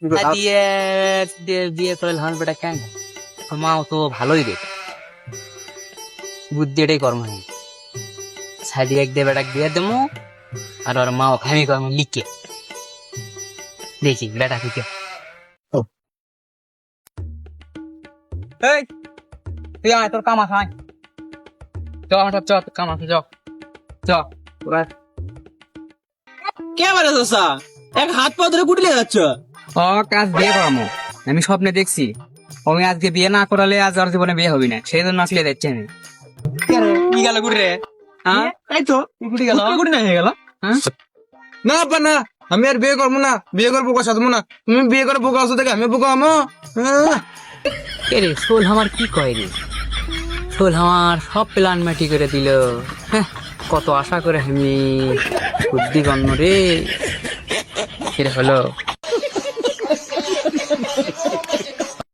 দিয়ে বিয়ে করে হন বেটা কেন মাও তো ভালোই রে বুদ্ধি এটাই কর্ম হয় সাইডে এক দিয়ে বেটা বিয়ে দেবো আর ওর মাও খামি কর্ম লিখে দেখি বেটা থেকে এই তুই আয় তোর কাম আছে আয় চ আমার চ কাম আছে চ চ কে বলে চাচা এক হাত পা ধরে কুটলে যাচ্ছ ও কাজ বিয়ে করামো আমি স্বপ্নে দেখছি আমি আজকে বিয়ে না করালে আজ আর জীবনে বিয়ে হবি না সেই জন্য আসলে দেখছি আমি কি গেল কুটরে হ্যাঁ তাই তো কুটি গেল কুটি না হয়ে গেল না আপা না আমি আর বিয়ে করবো না বিয়ে করে পোকা সাধবো না তুমি বিয়ে করে পোকা আসো দেখে আমি পোকা আমো রে সোল আমার কি কয় রে সোল আমার সব প্ল্যান মাটি করে দিল হ্যাঁ কত আশা করে আমি বুদ্ধি গণ্য রে এটা হলো